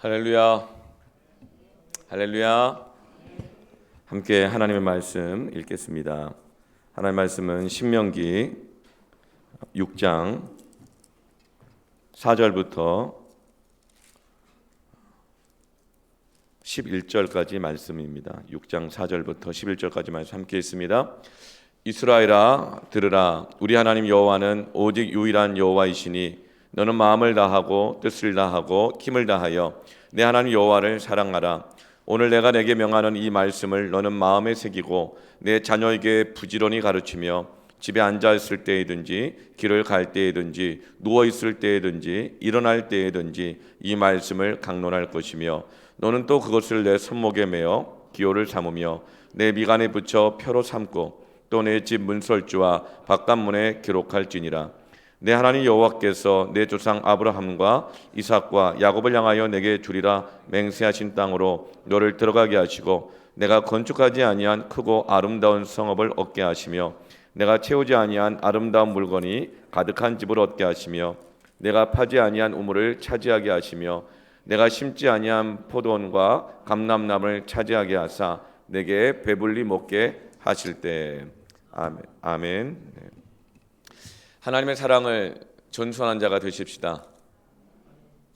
할렐루야, 할렐루야. 함께 하나님의 말씀 읽겠습니다. 하나님의 말씀은 신명기 6장 4절부터 11절까지 말씀입니다. 6장 4절부터 11절까지 말씀 함께 읽습니다. 이스라엘아 들으라. 우리 하나님 여호와는 오직 유일한 여호와이시니 너는 마음을 다하고 뜻을 다하고 힘을 다하여 내 하나님 여호와를 사랑하라. 오늘 내가 내게 명하는 이 말씀을 너는 마음에 새기고 내 자녀에게 부지런히 가르치며 집에 앉아 있을 때이든지 길을 갈 때이든지 누워 있을 때이든지 일어날 때이든지 이 말씀을 강론할 것이며 너는 또 그것을 내 손목에 매어 기호를 삼으며 내 미간에 붙여 표로 삼고 또 내 집 문설주와 바깥문에 기록할지니라. 내 하나님 여호와께서 내 조상 아브라함과 이삭과 야곱을 향하여 내게 주리라 맹세하신 땅으로 너를 들어가게 하시고 내가 건축하지 아니한 크고 아름다운 성읍을 얻게 하시며 내가 채우지 아니한 아름다운 물건이 가득한 집을 얻게 하시며 내가 파지 아니한 우물을 차지하게 하시며 내가 심지 아니한 포도원과 감람나무를 차지하게 하사 내게 배불리 먹게 하실 때. 아멘. 아멘. 하나님의 사랑을 전수하는 자가 되십시다.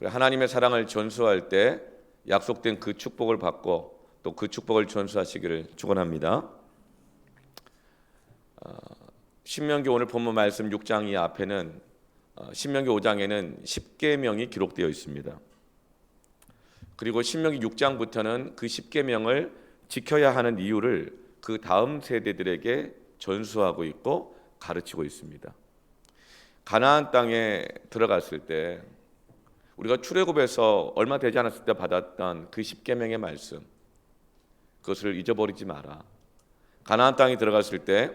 하나님의 사랑을 전수할 때 약속된 그 축복을 받고 또 그 축복을 전수하시기를 축원합니다. 신명기 오늘 본문 말씀 6장 이 앞에는 신명기 5장에는 10계명이 기록되어 있습니다. 그리고 신명기 6장부터는 그 10계명을 지켜야 하는 이유를 그 다음 세대들에게 전수하고 있고 가르치고 있습니다. 가나안 땅에 들어갔을 때 우리가 출애굽에서 얼마 되지 않았을 때 받았던 그 10계명의 말씀, 그것을 잊어버리지 마라. 가나안 땅에 들어갔을 때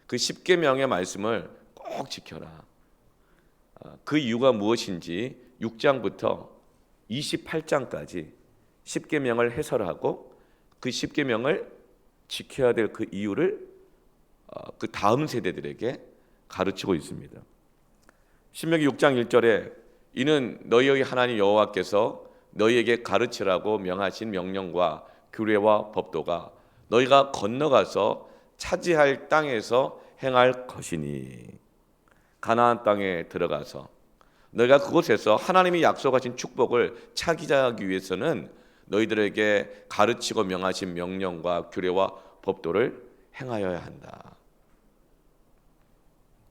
그 10계명의 말씀을 꼭 지켜라. 그 이유가 무엇인지 6장부터 28장까지 10계명을 해설하고 그 10계명을 지켜야 될 그 이유를 그 다음 세대들에게 가르치고 있습니다. 신명기 6장 1절에 이는 너희의 하나님 여호와께서 너희에게 가르치라고 명하신 명령과 규례와 법도가 너희가 건너가서 차지할 땅에서 행할 것이니. 가나안 땅에 들어가서 너희가 그곳에서 하나님이 약속하신 축복을 차지하기 위해서는 너희들에게 가르치고 명하신 명령과 규례와 법도를 행하여야 한다.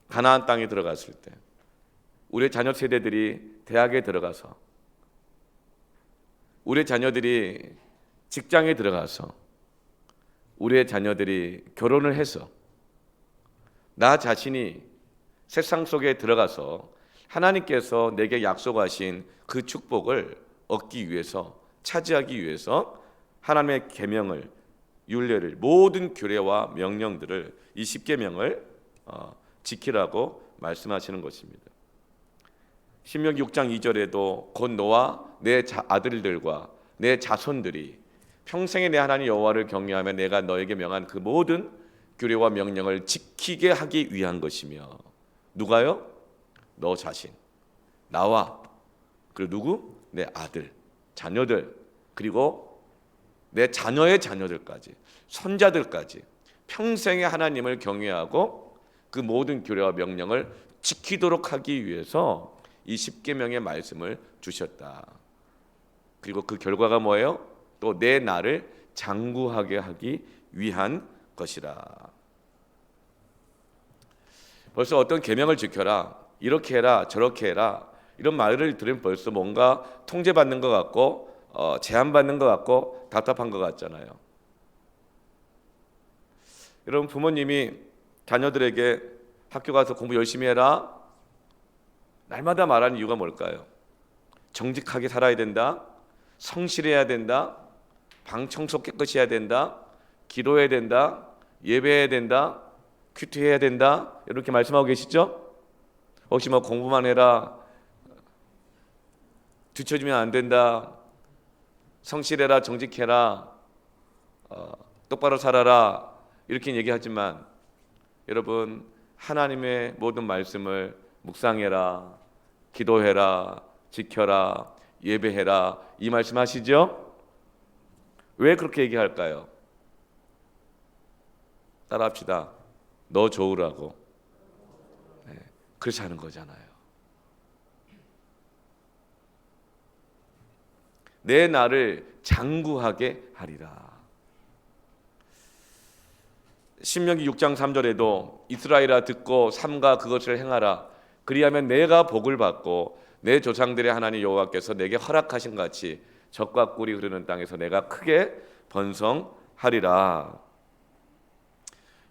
가나안 땅에 들어갔을 때 우리 자녀 세대들이 대학에 들어가서 우리 자녀들이 직장에 들어가서 우리의 자녀들이 결혼을 해서 나 자신이 세상 속에 들어가서 하나님께서 내게 약속하신 그 축복을 얻기 위해서 차지하기 위해서 하나님의 계명을 율례를 모든 규례와 명령들을 이 10계명을 지키라고 말씀하시는 것입니다. 신명기 6장 2절에도 곧 너와 내 아들들과 내 자손들이 평생에 내 하나님 여호와를 경외하며 내가 너에게 명한 그 모든 규례와 명령을 지키게 하기 위한 것이며. 누가요? 너 자신, 나와, 그리고 누구? 내 아들, 자녀들, 그리고 내 자녀의 자녀들까지, 손자들까지 평생에 하나님을 경외하고 그 모든 규례와 명령을 지키도록 하기 위해서 이 10계명의 말씀을 주셨다. 그리고 그 결과가 뭐예요? 또 내 나를 장구하게 하기 위한 것이라. 벌써 어떤 계명을 지켜라, 이렇게 해라, 저렇게 해라, 이런 말을 들으면 벌써 뭔가 통제받는 것 같고 제한받는 것 같고 답답한 것 같잖아요. 여러분, 부모님이 자녀들에게 학교 가서 공부 열심히 해라 날마다 말하는 이유가 뭘까요? 정직하게 살아야 된다, 성실해야 된다, 방 청소 깨끗이 해야 된다, 기도해야 된다, 예배해야 된다, 큐티해야 된다, 이렇게 말씀하고 계시죠? 혹시 뭐 공부만 해라, 뒤처지면 안 된다, 성실해라, 정직해라, 똑바로 살아라, 이렇게 얘기하지만 여러분, 하나님의 모든 말씀을 묵상해라, 기도해라, 지켜라, 예배해라 이 말씀하시죠? 왜 그렇게 얘기할까요? 따라합시다. 너 좋으라고. 네, 그래서 하는 거잖아요. 내 나를 장구하게 하리라. 신명기 6장 3절에도 이스라엘아 듣고 삼가 그것을 행하라. 그리하면 내가 복을 받고 내 조상들의 하나님 여호와께서 내게 허락하신 같이 젖과 꿀이 흐르는 땅에서 내가 크게 번성하리라.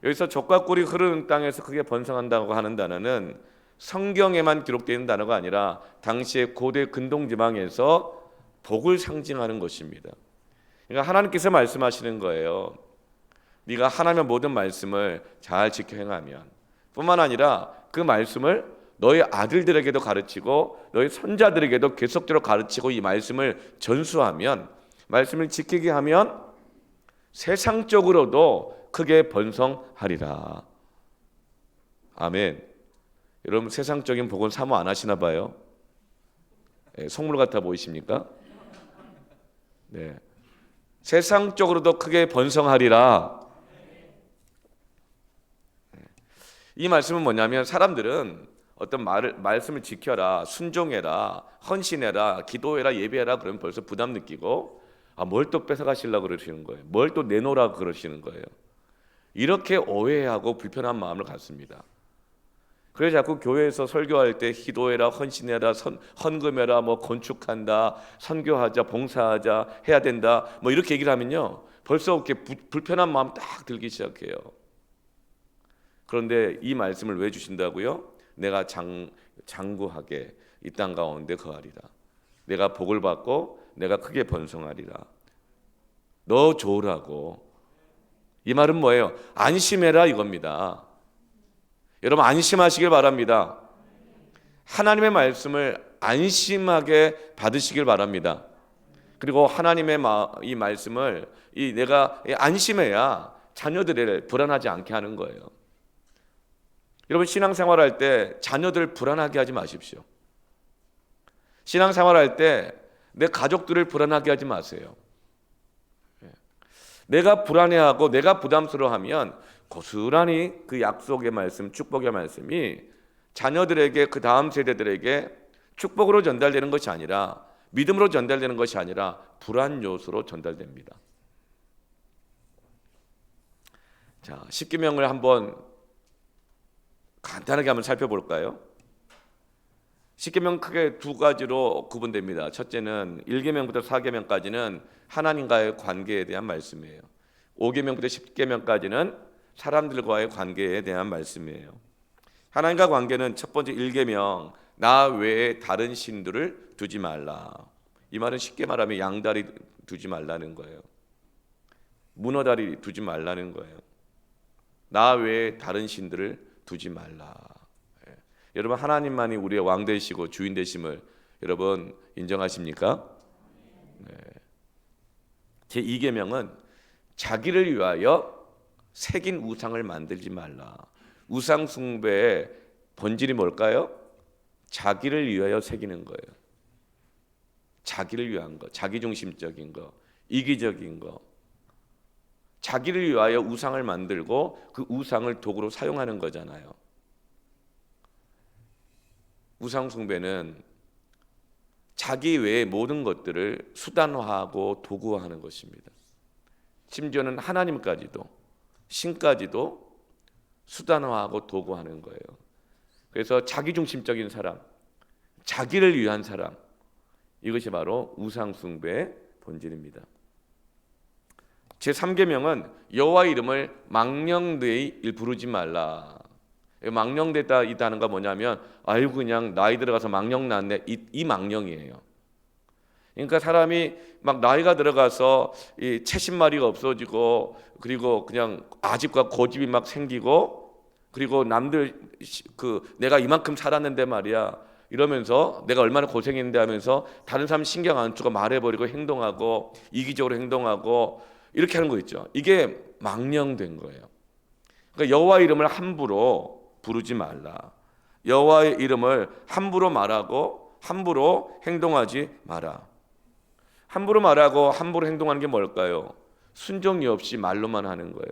여기서 젖과 꿀이 흐르는 땅에서 크게 번성한다고 하는 단어는 성경에만 기록되어 있는 단어가 아니라 당시의 고대 근동지방에서 복을 상징하는 것입니다. 그러니까 하나님께서 말씀하시는 거예요. 네가 하나님의 모든 말씀을 잘 지켜 행하면, 뿐만 아니라 그 말씀을 너희 아들들에게도 가르치고 너희 손자들에게도 계속적으로 가르치고 이 말씀을 전수하면, 말씀을 지키게 하면 세상적으로도 크게 번성하리라. 아멘. 여러분 세상적인 복은 사모 안 하시나 봐요. 속물 같아 보이십니까? 네. 세상적으로도 크게 번성하리라. 이 말씀은 뭐냐면 사람들은 어떤 말씀을 지켜라, 순종해라, 헌신해라, 기도해라, 예배해라 그러면 벌써 부담 느끼고 뭘 또 뺏어가시려고 그러시는 거예요. 뭘 또 내놓으라고 그러시는 거예요. 이렇게 오해하고 불편한 마음을 갖습니다. 그래서 자꾸 교회에서 설교할 때 기도해라, 헌신해라, 헌금해라, 뭐 건축한다, 선교하자, 봉사하자, 해야 된다, 뭐 이렇게 얘기를 하면요, 벌써 이렇게 불편한 마음 딱 들기 시작해요. 그런데 이 말씀을 왜 주신다고요? 내가 장구하게 이 땅 가운데 거하리라. 내가 복을 받고 내가 크게 번성하리라. 너 좋으라고. 이 말은 뭐예요? 안심해라 이겁니다. 여러분 안심하시길 바랍니다. 하나님의 말씀을 안심하게 받으시길 바랍니다. 그리고 하나님의 이 말씀을 내가 안심해야 자녀들을 불안하지 않게 하는 거예요. 여러분 신앙생활할 때 자녀들 불안하게 하지 마십시오. 신앙생활할 때 내 가족들을 불안하게 하지 마세요. 내가 불안해하고 내가 부담스러워하면 고스란히 그 약속의 말씀, 축복의 말씀이 자녀들에게, 그 다음 세대들에게 축복으로 전달되는 것이 아니라, 믿음으로 전달되는 것이 아니라 불안 요소로 전달됩니다. 자, 십계명을 한번 간단하게 한번 살펴볼까요? 십계명 크게 두 가지로 구분됩니다. 첫째는 1계명부터 4계명까지는 하나님과의 관계에 대한 말씀이에요. 5계명부터 10계명까지는 사람들과의 관계에 대한 말씀이에요. 하나님과 관계는 첫 번째 1계명, 나 외에 다른 신들을 두지 말라. 이 말은 쉽게 말하면 양다리 두지 말라는 거예요. 문어다리 두지 말라는 거예요. 나 외에 다른 신들을 두지 말라. 여러분 하나님만이 우리의 왕 되시고 주인 되심을 여러분 인정하십니까? 네. 제 2계명은 자기를 위하여 새긴 우상을 만들지 말라. 우상 숭배의 본질이 뭘까요? 자기를 위하여 새기는 거예요. 자기를 위한 거, 자기중심적인 거, 이기적인 거. 자기를 위하여 우상을 만들고 그 우상을 도구로 사용하는 거잖아요. 우상 숭배는 자기 외의 모든 것들을 수단화하고 도구화하는 것입니다. 심지어는 하나님까지도, 신까지도 수단화하고 도구화하는 거예요. 그래서 자기중심적인 사람, 자기를 위한 사람, 이것이 바로 우상 숭배의 본질입니다. 제3계명은 여호와 이름을 망령되이 부르지 말라. 망령되다 있다는 거 뭐냐면 아유 그냥 나이 들어가서 망령 났네, 이 망령이에요. 그러니까 사람이 막 나이가 들어가서 이 채신마리가 없어지고, 그리고 그냥 아집과 고집이 막 생기고, 그리고 남들 내가 이만큼 살았는데 말이야 이러면서 내가 얼마나 고생했는데 하면서 다른 사람 신경 안 쓰고 말해버리고 행동하고 이기적으로 행동하고 이렇게 하는 거 있죠. 이게 망령된 거예요. 그러니까 여호와 이름을 함부로 부르지 말라. 여호와의 이름을 함부로 말하고 함부로 행동하지 마라. 함부로 말하고 함부로 행동하는 게 뭘까요? 순종이 없이 말로만 하는 거예요.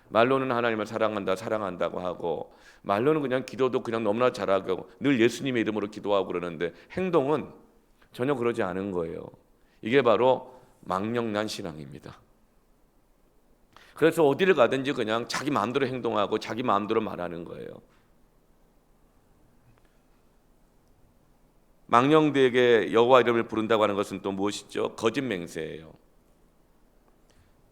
말로는 하나님을 사랑한다, 사랑한다고 하고, 말로는 그냥 기도도 그냥 너무나 잘하고 늘 예수님의 이름으로 기도하고 그러는데 행동은 전혀 그러지 않은 거예요. 이게 바로 망령난 신앙입니다. 그래서 어디를 가든지 그냥 자기 마음대로 행동하고 자기 마음대로 말하는 거예요. 망령되게 여호와 이름을 부른다고 하는 것은 또 무엇이죠? 거짓 맹세예요.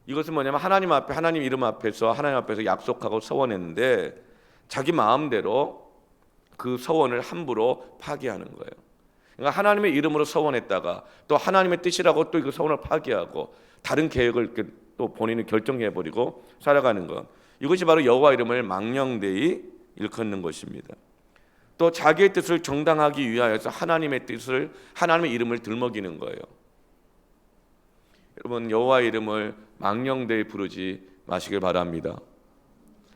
이것은 뭐냐면 하나님 앞에, 하나님 이름 앞에서, 하나님 앞에서 약속하고 서원했는데 자기 마음대로 그 서원을 함부로 파기하는 거예요. 그러니까 하나님의 이름으로 서원했다가 또 하나님의 뜻이라고 또 그 서원을 파기하고 다른 계획을 또 본인이 결정해버리고 살아가는 것, 이것이 바로 여호와 이름을 망령되이 일컫는 것입니다. 또 자기의 뜻을 정당하기 위하여서 하나님의 뜻을, 하나님의 이름을 들먹이는 거예요. 여러분, 여호와 이름을 망령되이 부르지 마시길 바랍니다.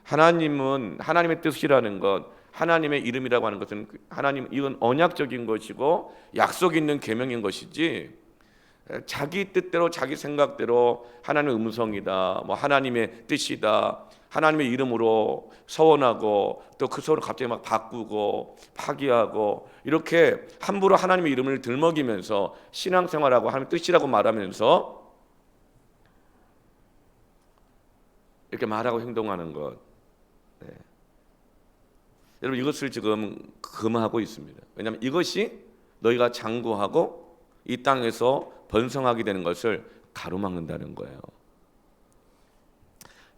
하나님은, 하나님의 뜻이라는 것, 하나님의 이름이라고 하는 것은 하나님, 이건 언약적인 것이고 약속 있는 계명인 것이지 자기 뜻대로 자기 생각대로 하나님의 음성이다, 뭐 하나님의 뜻이다, 하나님의 이름으로 서원하고 또 그 서원을 갑자기 막 바꾸고 파기하고 이렇게 함부로 하나님의 이름을 들먹이면서 신앙생활하고 하나님의 뜻이라고 말하면서 이렇게 말하고 행동하는 것, 네. 여러분, 이것을 지금 금하고 있습니다. 왜냐하면 이것이 너희가 장구하고 이 땅에서 번성하게 되는 것을 가로막는다는 거예요.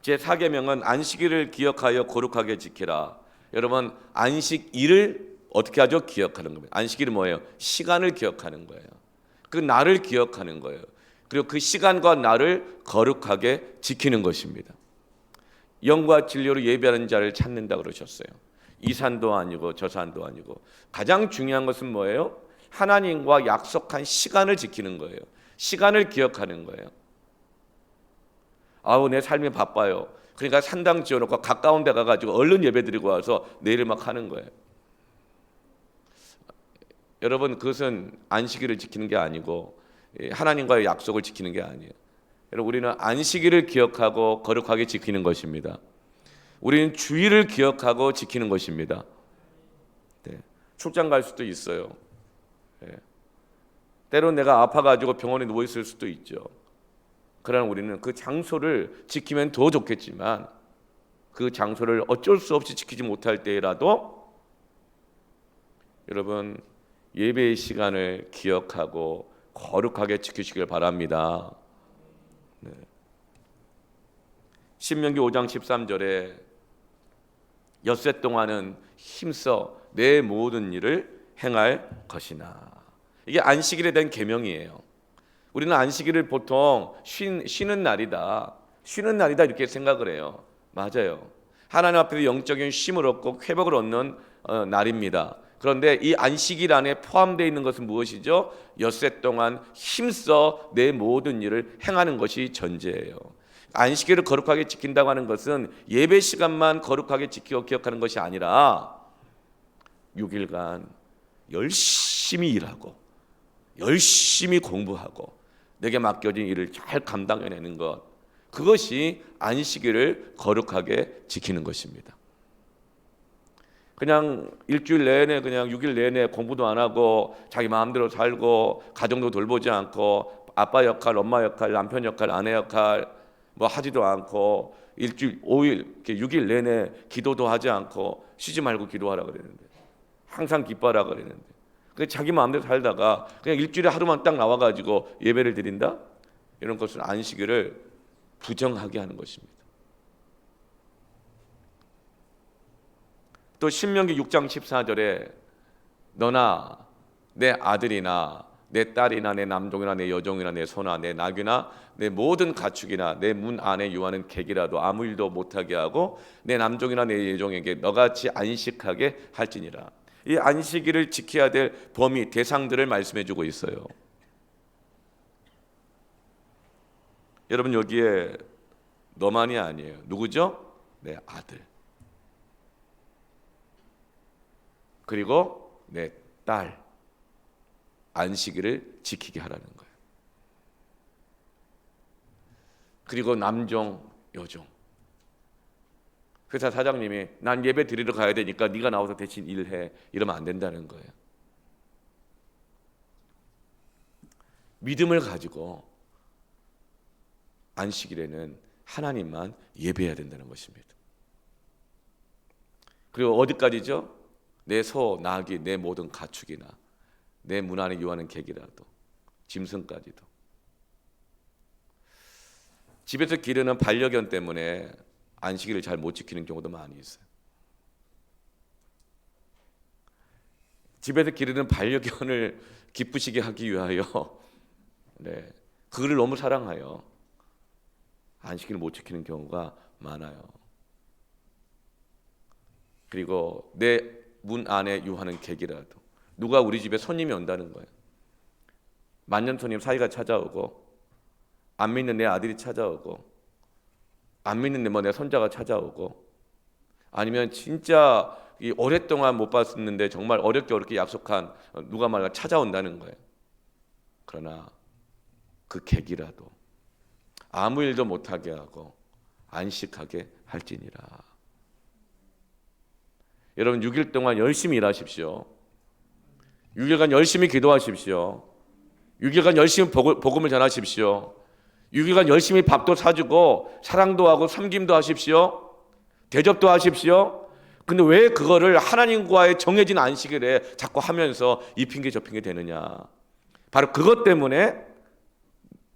제4계명은 안식일을 기억하여 거룩하게 지키라. 여러분, 안식일을 어떻게 하죠? 기억하는 겁니다. 안식일은 뭐예요? 시간을 기억하는 거예요. 그 날을 기억하는 거예요. 그리고 그 시간과 날을 거룩하게 지키는 것입니다. 영과 진리로 예배하는 자를 찾는다 그러셨어요. 이 산도 아니고 저 산도 아니고 가장 중요한 것은 뭐예요? 하나님과 약속한 시간을 지키는 거예요. 시간을 기억하는 거예요. 아우, 내 삶이 바빠요. 그러니까 산당 지어놓고 가까운 데 가가지고 얼른 예배 드리고 와서 내일 막 하는 거예요. 여러분, 그것은 안식일을 지키는 게 아니고 하나님과의 약속을 지키는 게 아니에요. 여러분, 우리는 안식일을 기억하고 거룩하게 지키는 것입니다. 우리는 주일을 기억하고 지키는 것입니다. 네. 출장 갈 수도 있어요. 네. 때론 내가 아파가지고 병원에 누워 있을 수도 있죠. 그러나 우리는 그 장소를 지키면 더 좋겠지만 그 장소를 어쩔 수 없이 지키지 못할 때라도 여러분, 예배의 시간을 기억하고 거룩하게 지키시길 바랍니다. 네. 신명기 5장 13절에 엿새 동안은 힘써 내 모든 일을 행할 것이나. 이게 안식일에 대한 계명이에요. 우리는 안식일을 보통 쉬는 날이다, 쉬는 날이다 이렇게 생각을 해요. 맞아요. 하나님 앞에서 영적인 쉼을 얻고 회복을 얻는 날입니다. 그런데 이 안식일 안에 포함되어 있는 것은 무엇이죠? 엿새 동안 힘써 내 모든 일을 행하는 것이 전제예요. 안식일을 거룩하게 지킨다고 하는 것은 예배 시간만 거룩하게 지키고 기억하는 것이 아니라 6일간 열심히 일하고 열심히 공부하고 내게 맡겨진 일을 잘 감당해내는 것, 그것이 안식일을 거룩하게 지키는 것입니다. 그냥 일주일 내내 그냥 6일 내내 공부도 안 하고 자기 마음대로 살고 가정도 돌보지 않고 아빠 역할, 엄마 역할, 남편 역할, 아내 역할 뭐 하지도 않고 일주일 5일 이렇게 6일 내내 기도도 하지 않고 쉬지 말고 기도하라 그랬는데, 항상 기뻐하라 그랬는데, 그 자기 마음대로 살다가 그냥 일주일에 하루만 딱 나와가지고 예배를 드린다? 이런 것은 안식일을 부정하게 하는 것입니다. 또 신명기 6장 14절에 너나 내 아들이나 내 딸이나 내 남종이나 내 여종이나 내 소나 내 나귀나 내 모든 가축이나 내 문 안에 유하는 객이라도 아무 일도 못하게 하고 내 남종이나 내 여종에게 너같이 안식하게 할지니라. 이 안식일을 지켜야 될 범위, 대상들을 말씀해 주고 있어요. 여러분, 여기에 너만이 아니에요. 누구죠? 내 아들, 그리고 내 딸, 안식일을 지키게 하라는 거예요. 그리고 남종, 여종. 회사 사장님이 난 예배 드리러 가야 되니까 네가 나와서 대신 일해, 이러면 안 된다는 거예요. 믿음을 가지고 안식일에는 하나님만 예배해야 된다는 것입니다. 그리고 어디까지죠? 내 소, 나귀, 내 모든 가축이나 내 문 안에 유하는 객이라도, 짐승까지도. 집에서 기르는 반려견 때문에 안식일을 잘 못 지키는 경우도 많이 있어요. 집에서 기르는 반려견을 기쁘시게 하기 위하여 그를 너무 사랑하여 안식일을 못 지키는 경우가 많아요. 그리고 내 문 안에 유하는 객이라도, 누가 우리 집에 손님이 온다는 거예요. 만년 손님 사이가 찾아오고, 안 믿는 내 아들이 찾아오고, 안 믿는 내 손자가 찾아오고, 아니면 진짜 오랫동안 못 봤었는데 정말 어렵게 약속한 누가 말가 찾아온다는 거예요. 그러나 그 객이라도 아무 일도 못하게 하고 안식하게 할지니라. 여러분 6일 동안 열심히 일하십시오. 6일간 열심히 기도하십시오. 6일간 열심히 복음을 전하십시오. 6일간 열심히 밥도 사주고 사랑도 하고 섬김도 하십시오. 대접도 하십시오. 근데 왜 그거를 하나님과의 정해진 안식일에 자꾸 하면서 이 핑계 저 핑계 되느냐. 바로 그것 때문에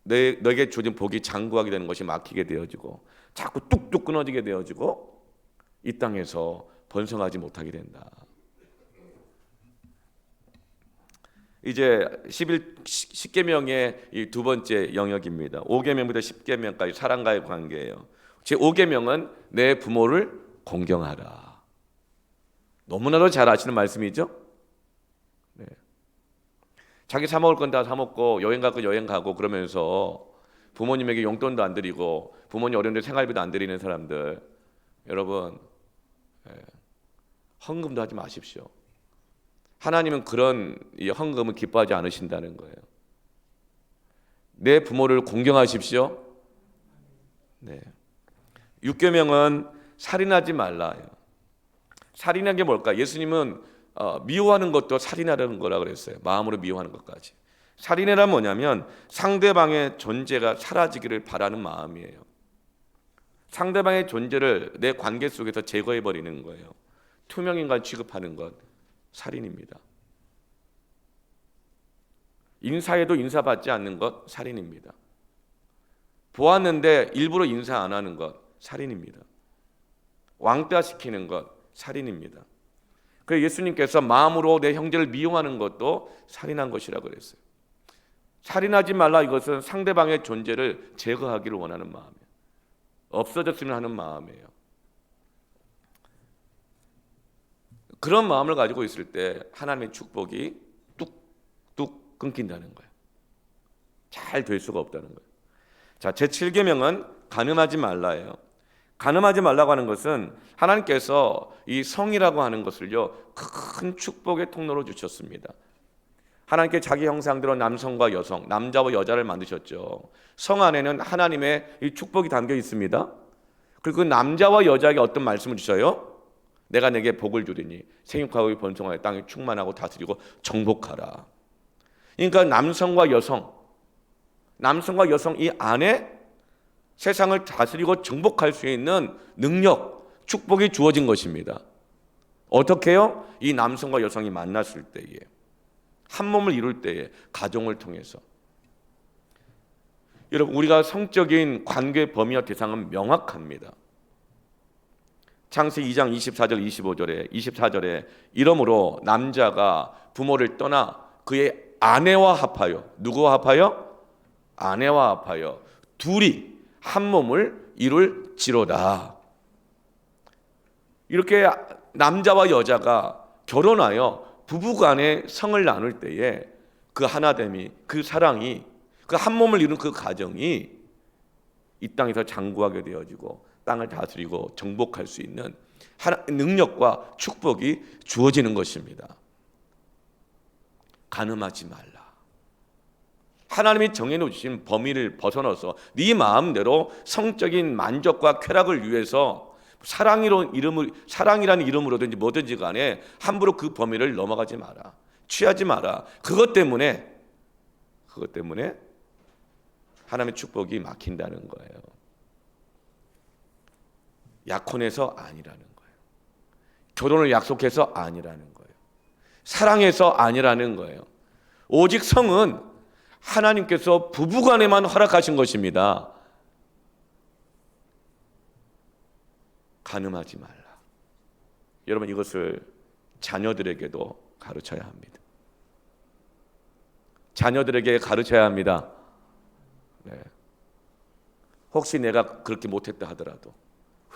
너에게 주어진 복이 장구하게 되는 것이 막히게 되어지고, 자꾸 뚝뚝 끊어지게 되어지고, 이 땅에서 번성하지 못하게 된다. 이제 10계명의 이 두 번째 영역입니다. 5계명부터 10계명까지 사랑과의 관계예요. 제 5계명은 내 부모를 공경하라. 너무나도 잘 아시는 말씀이죠. 네. 자기 사 먹을 건 다 사 먹고 여행 갈 거 여행 가고 그러면서 부모님에게 용돈도 안 드리고 부모님 어려운데 생활비도 안 드리는 사람들, 여러분 헌금도 하지 마십시오. 하나님은 그런 이 헌금을 기뻐하지 않으신다는 거예요. 내 부모를 공경하십시오. 네. 6계명은 살인하지 말라요. 살인하는 게 뭘까? 예수님은 미워하는 것도 살인하려는 거라 그랬어요. 마음으로 미워하는 것까지. 살인이란 뭐냐면 상대방의 존재가 사라지기를 바라는 마음이에요. 상대방의 존재를 내 관계 속에서 제거해 버리는 거예요. 투명인간 취급하는 것, 살인입니다. 인사해도 인사받지 않는 것, 살인입니다. 보았는데 일부러 인사 안 하는 것, 살인입니다. 왕따시키는 것, 살인입니다. 그래서 예수님께서 마음으로 내 형제를 미워하는 것도 살인한 것이라고 그랬어요. 살인하지 말라, 이것은 상대방의 존재를 제거하기를 원하는 마음이에요. 없어졌으면 하는 마음이에요. 그런 마음을 가지고 있을 때 하나님의 축복이 뚝뚝 끊긴다는 거예요. 잘 될 수가 없다는 거예요. 자, 제7계명은 간음하지 말라예요. 간음하지 말라고 하는 것은 하나님께서 이 성이라고 하는 것을요, 큰 축복의 통로로 주셨습니다. 하나님께 자기 형상대로 남성과 여성, 남자와 여자를 만드셨죠. 성 안에는 하나님의 이 축복이 담겨 있습니다. 그리고 그 남자와 여자에게 어떤 말씀을 주셔요? 내가 내게 복을 주리니 생육하고 번성하여 땅에 충만하고 다스리고 정복하라. 그러니까 남성과 여성 이 안에 세상을 다스리고 정복할 수 있는 능력, 축복이 주어진 것입니다. 어떻게요? 이 남성과 여성이 만났을 때에, 한 몸을 이룰 때에, 가정을 통해서. 여러분, 우리가 성적인 관계 범위와 대상은 명확합니다. 창세기 2장 24절 24절에 이러므로 남자가 부모를 떠나 그의 아내와 합하여, 누구와 합하여? 아내와 합하여 둘이 한 몸을 이룰지로다. 이렇게 남자와 여자가 결혼하여 부부간의 성을 나눌 때에 그 하나됨이, 그 사랑이, 그 한 몸을 이룬 그 가정이 이 땅에서 장구하게 되어지고 땅을 다스리고 정복할 수 있는 능력과 축복이 주어지는 것입니다. 간음하지 말라. 하나님이 정해놓으신 범위를 벗어나서 네 마음대로 성적인 만족과 쾌락을 위해서 사랑이라는 이름으로든지 뭐든지 간에 함부로 그 범위를 넘어가지 마라. 취하지 마라. 그것 때문에 하나님의 축복이 막힌다는 거예요. 약혼해서 아니라는 거예요. 결혼을 약속해서 아니라는 거예요. 사랑해서 아니라는 거예요. 오직 성은 하나님께서 부부간에만 허락하신 것입니다. 간음하지 말라. 여러분, 이것을 자녀들에게도 가르쳐야 합니다. 자녀들에게 가르쳐야 합니다. 네. 혹시 내가 그렇게 못했다 하더라도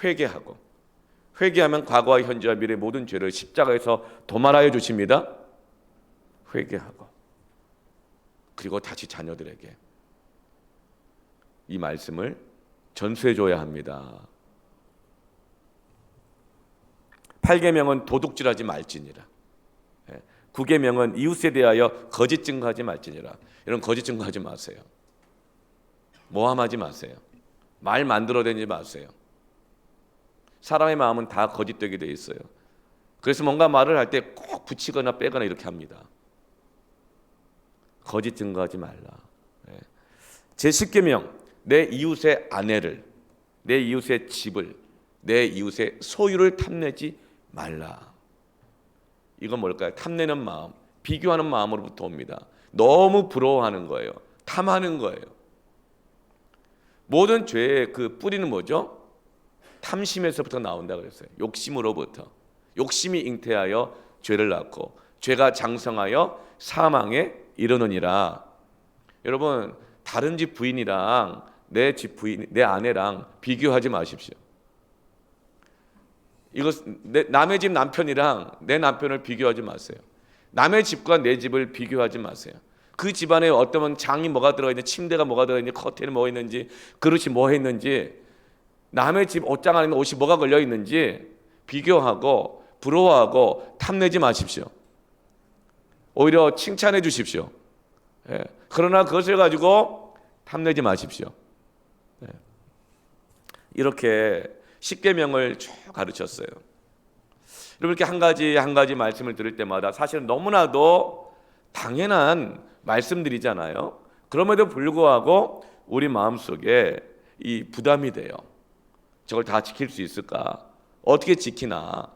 회개하면 과거와 현재와 미래의 모든 죄를 십자가에서 도말하여 주십니다. 회개하고 그리고 다시 자녀들에게 이 말씀을 전수해 줘야 합니다. 8계명은 도둑질하지 말지니라. 9계명은 이웃에 대하여 거짓 증거하지 말지니라. 이런 거짓 증거하지 마세요. 모함하지 마세요. 말 만들어대지 마세요. 사람의 마음은 다 거짓되게 돼 있어요. 그래서 뭔가 말을 할 때 꼭 붙이거나 빼거나 이렇게 합니다. 거짓 증거하지 말라. 제10계명, 내 이웃의 아내를, 내 이웃의 집을, 내 이웃의 소유를 탐내지 말라. 이건 뭘까요? 탐내는 마음, 비교하는 마음으로부터 옵니다. 너무 부러워하는 거예요. 탐하는 거예요. 모든 죄의 그 뿌리는 뭐죠? 탐심에서부터 나온다 그랬어요. 욕심으로부터. 욕심이 잉태하여 죄를 낳고 죄가 장성하여 사망에 이르느니라. 여러분, 다른 집 부인이랑 내 집 부인, 내 아내랑 비교하지 마십시오. 남의 집 남편이랑 내 남편을 비교하지 마세요. 남의 집과 내 집을 비교하지 마세요. 그 집안에 어떤 장이 뭐가 들어있는지, 침대가 뭐가 들어있는지, 커튼이 뭐가 있는지, 그릇이 뭐 있는지, 남의 집 옷장 안에 옷이 뭐가 걸려 있는지 비교하고 부러워하고 탐내지 마십시오. 오히려 칭찬해 주십시오. 그러나 그것을 가지고 탐내지 마십시오. 이렇게 10계명을 쭉 가르쳤어요. 여러분, 이렇게 한 가지 말씀을 들을 때마다 사실은 너무나도 당연한 말씀들이잖아요. 그럼에도 불구하고 우리 마음속에 이 부담이 돼요. 저걸 다 지킬 수 있을까? 어떻게 지키나?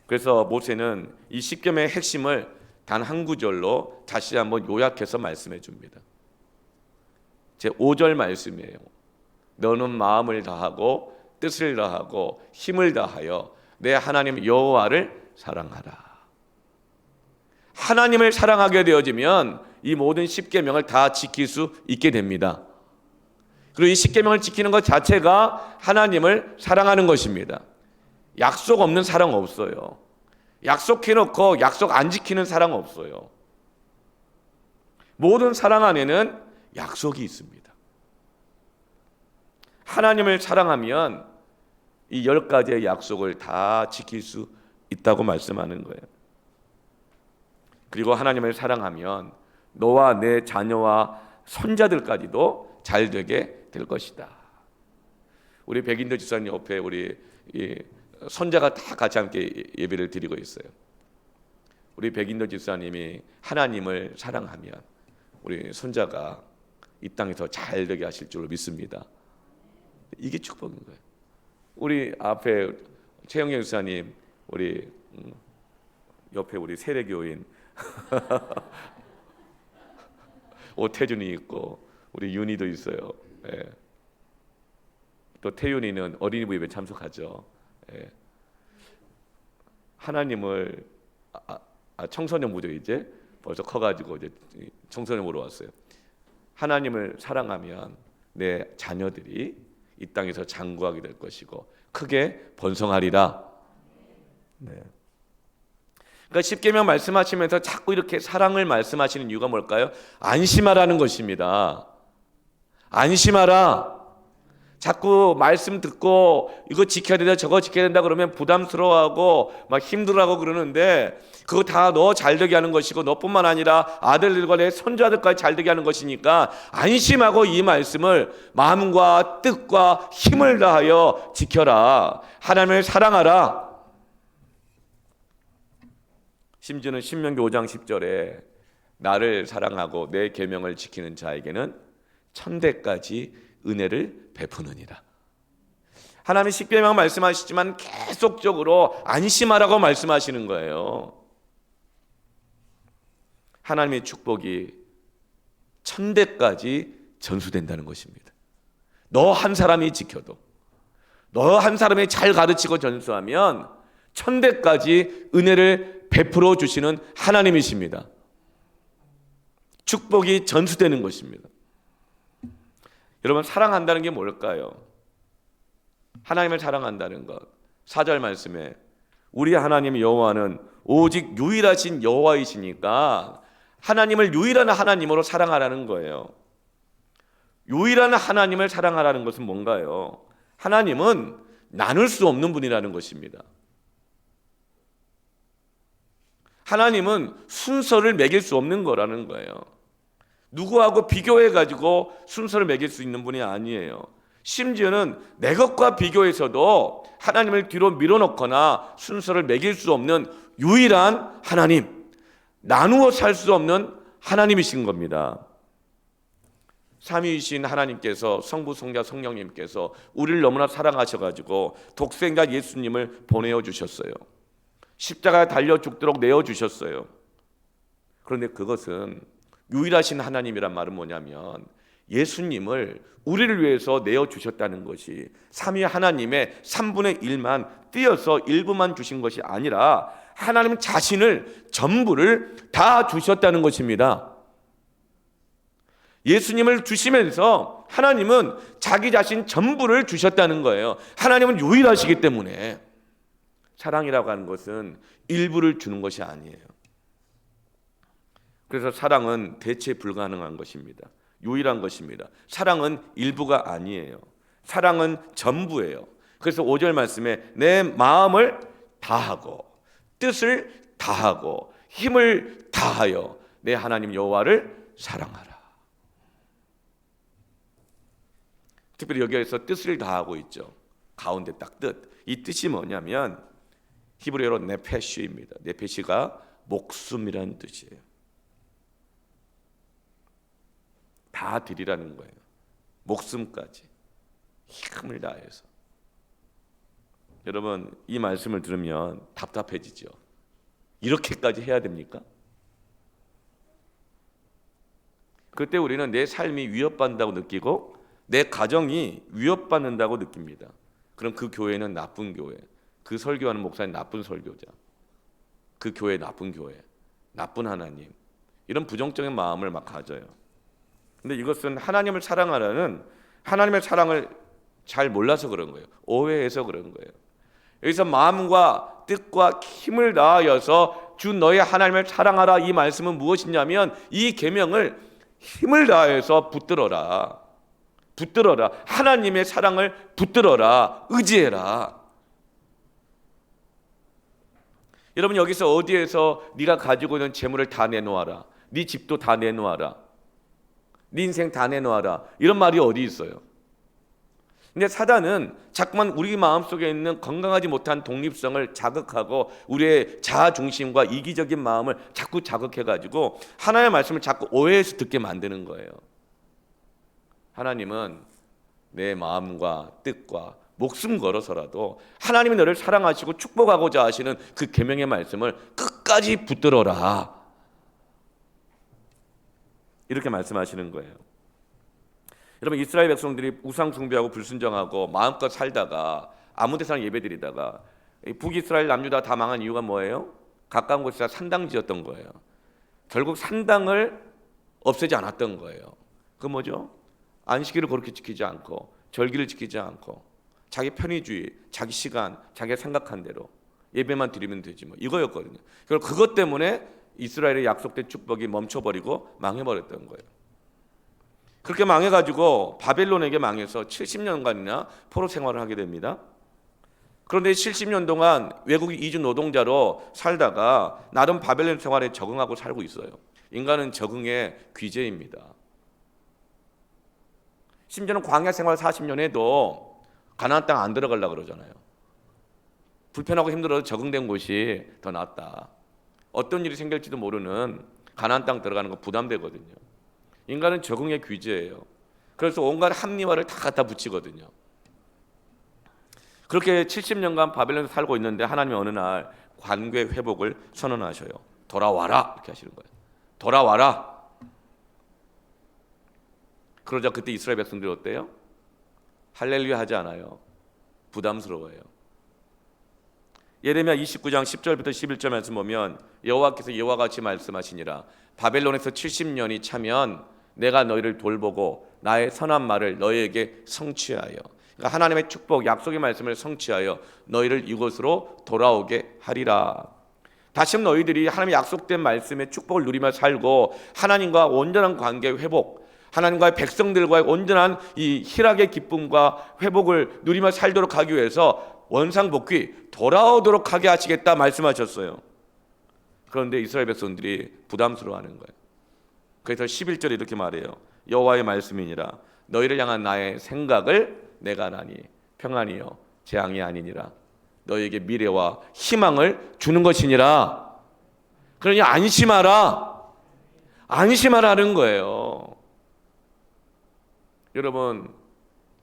그래서 모세는 이 10계명의 핵심을 단 한 구절로 다시 한번 요약해서 말씀해 줍니다. 제 5절 말씀이에요. 너는 마음을 다하고 뜻을 다하고 힘을 다하여 내 하나님 여호와를 사랑하라. 하나님을 사랑하게 되어지면 이 모든 10계명을 다 지킬 수 있게 됩니다. 그리고 이 10계명을 지키는 것 자체가 하나님을 사랑하는 것입니다. 약속 없는 사랑 없어요. 약속해놓고 약속 안 지키는 사랑 없어요. 모든 사랑 안에는 약속이 있습니다. 하나님을 사랑하면 이 10가지의 약속을 다 지킬 수 있다고 말씀하는 거예요. 그리고 하나님을 사랑하면 너와 내 자녀와 손자들까지도 잘 되게 될 것이다. 우리 백인도 집사님 옆에 우리 손자가 다 같이 함께 예배를 드리고 있어요. 우리 백인도 집사님이 하나님을 사랑하면 우리 손자가 이 땅에서 잘 되게 하실 줄로 믿습니다. 이게 축복인 거예요. 우리 앞에 최영경 집사님, 우리 옆에 우리 세례교인 오태준이 있고 우리 윤희도 있어요. 또 태윤이는 어린이부 예배 참석하죠. 하나님을 청소년부죠. 이제 벌써 커가지고 이제 청소년으로 왔어요. 하나님을 사랑하면 내 자녀들이 이 땅에서 장구하게 될 것이고 크게 번성하리라. 네. 그러니까 10계명 말씀하시면서 자꾸 이렇게 사랑을 말씀하시는 이유가 뭘까요? 안심하라는 것입니다. 안심하라. 자꾸 말씀 듣고 이거 지켜야 된다 저거 지켜야 된다 그러면 부담스러워하고 막 힘들어하고 그러는데, 그거 다 너 잘되게 하는 것이고 너뿐만 아니라 아들들과 내 손자들까지 잘되게 하는 것이니까 안심하고 이 말씀을 마음과 뜻과 힘을 다하여 지켜라. 하나님을 사랑하라. 심지어는 신명기 5장 10절에 나를 사랑하고 내 계명을 지키는 자에게는 천대까지 은혜를 베푸느니라. 하나님이 십계명 말씀하시지만 계속적으로 안심하라고 말씀하시는 거예요. 하나님의 축복이 천대까지 전수된다는 것입니다. 너 한 사람이 지켜도, 너 한 사람이 잘 가르치고 전수하면 천대까지 은혜를 베풀어 주시는 하나님이십니다. 축복이 전수되는 것입니다. 여러분, 사랑한다는 게 뭘까요? 하나님을 사랑한다는 것, 4절 말씀에 우리 하나님 여호와는 오직 유일하신 여호와이시니까 하나님을 유일한 하나님으로 사랑하라는 거예요. 유일한 하나님을 사랑하라는 것은 뭔가요? 하나님은 나눌 수 없는 분이라는 것입니다. 하나님은 순서를 매길 수 없는 거라는 거예요. 누구하고 비교해가지고 순서를 매길 수 있는 분이 아니에요. 심지어는 내 것과 비교해서도 하나님을 뒤로 밀어놓거나 순서를 매길 수 없는 유일한 하나님, 나누어 살 수 없는 하나님이신 겁니다. 삼위이신 하나님께서, 성부, 성자, 성령님께서 우리를 너무나 사랑하셔가지고 독생자 예수님을 보내어 주셨어요. 십자가에 달려 죽도록 내어주셨어요. 그런데 그것은 유일하신 하나님이란 말은 뭐냐면 예수님을 우리를 위해서 내어주셨다는 것이 삼위 하나님의 3분의 1만 띄어서 일부만 주신 것이 아니라 하나님 자신을 전부를 다 주셨다는 것입니다. 예수님을 주시면서 하나님은 자기 자신 전부를 주셨다는 거예요. 하나님은 유일하시기 때문에. 사랑이라고 하는 것은 일부를 주는 것이 아니에요. 그래서 사랑은 대체 불가능한 것입니다. 유일한 것입니다. 사랑은 일부가 아니에요. 사랑은 전부예요. 그래서 5절 말씀에 내 마음을 다하고 뜻을 다하고 힘을 다하여 내 하나님 여호와를 사랑하라. 특별히 여기에서 뜻을 다하고 있죠. 가운데 딱 뜻. 이 뜻이 뭐냐면 히브리어로 네페시입니다. 네페시가 목숨이라는 뜻이에요. 다 드리라는 거예요. 목숨까지 힘을 다해서. 여러분, 이 말씀을 들으면 답답해지죠. 이렇게까지 해야 됩니까? 그때 우리는 내 삶이 위협받는다고 느끼고 내 가정이 위협받는다고 느낍니다. 그럼 그 교회는 나쁜 교회, 그 설교하는 목사님 나쁜 설교자, 그 교회 나쁜 교회, 나쁜 하나님, 이런 부정적인 마음을 막 가져요. 근데 이것은 하나님을 사랑하라는 하나님의 사랑을 잘 몰라서 그런 거예요. 오해해서 그런 거예요. 여기서 마음과 뜻과 힘을 다하여서 주 너의 하나님을 사랑하라, 이 말씀은 무엇이냐면 이 계명을 힘을 다해서 붙들어라. 붙들어라. 하나님의 사랑을 붙들어라. 의지해라. 여러분, 여기서 어디에서 네가 가지고 있는 재물을 다 내놓아라, 네 집도 다 내놓아라, 네 인생 다 내놓아라, 이런 말이 어디 있어요? 근데 사단은 자꾸만 우리 마음속에 있는 건강하지 못한 독립성을 자극하고 우리의 자아중심과 이기적인 마음을 자꾸 자극해가지고 하나님의 말씀을 자꾸 오해해서 듣게 만드는 거예요. 하나님은 내 마음과 뜻과 목숨 걸어서라도 하나님이 너를 사랑하시고 축복하고자 하시는 그 계명의 말씀을 끝까지 붙들어라, 이렇게 말씀하시는 거예요. 여러분, 이스라엘 백성들이 우상 숭배하고 불순종하고 마음껏 살다가 아무 데서나 예배드리다가 북이스라엘 남유다 다 망한 이유가 뭐예요? 가까운 곳에다 산당 지었던 거예요. 결국 산당을 없애지 않았던 거예요. 그 뭐죠? 안식일을 그렇게 지키지 않고 절기를 지키지 않고 자기 편의주의, 자기 시간, 자기가 생각한 대로 예배만 드리면 되지 뭐, 이거였거든요. 그리고 그것 때문에 이스라엘의 약속된 축복이 멈춰버리고 망해버렸던 거예요. 그렇게 망해가지고 바벨론에게 망해서 70년간이나 포로 생활을 하게 됩니다. 그런데 70년 동안 외국 이주 노동자로 살다가 나름 바벨론 생활에 적응하고 살고 있어요. 인간은 적응의 귀재입니다. 심지어는 광야 생활 40년 해도 가나안 땅 안 들어가려고 그러잖아요. 불편하고 힘들어서 적응된 곳이 더 낫다. 어떤 일이 생길지도 모르는 가나안 땅 들어가는 거 부담되거든요. 인간은 적응의 귀재예요. 그래서 온갖 합리화를 다 갖다 붙이거든요. 그렇게 70년간 바벨론에서 살고 있는데 하나님이 어느 날 관계 회복을 선언하셔요. 돌아와라 이렇게 하시는 거예요. 돌아와라. 그러자 그때 이스라엘 백성들이 어때요? 할렐루야 하지 않아요. 부담스러워요. 예레미야 29장 10절부터 11절 말씀 보면 여호와께서 이와 같이 말씀하시니라. 바벨론에서 70년이 차면 내가 너희를 돌보고 나의 선한 말을 너희에게 성취하여, 그러니까 하나님의 축복 약속의 말씀을 성취하여 너희를 이곳으로 돌아오게 하리라. 다시금 너희들이 하나님의 약속된 말씀의 축복을 누리며 살고 하나님과 온전한 관계 회복, 하나님과의 백성들과의 온전한 이 희락의 기쁨과 회복을 누리며 살도록 하기 위해서 원상복귀 돌아오도록 하게 하시겠다 말씀하셨어요. 그런데 이스라엘 백성들이 부담스러워하는 거예요. 그래서 11절에 이렇게 말해요. 여호와의 말씀이니라. 너희를 향한 나의 생각을 내가 하나니 평안이요 재앙이 아니니라. 너희에게 미래와 희망을 주는 것이니라. 그러니 안심하라. 안심하라는 거예요. 여러분,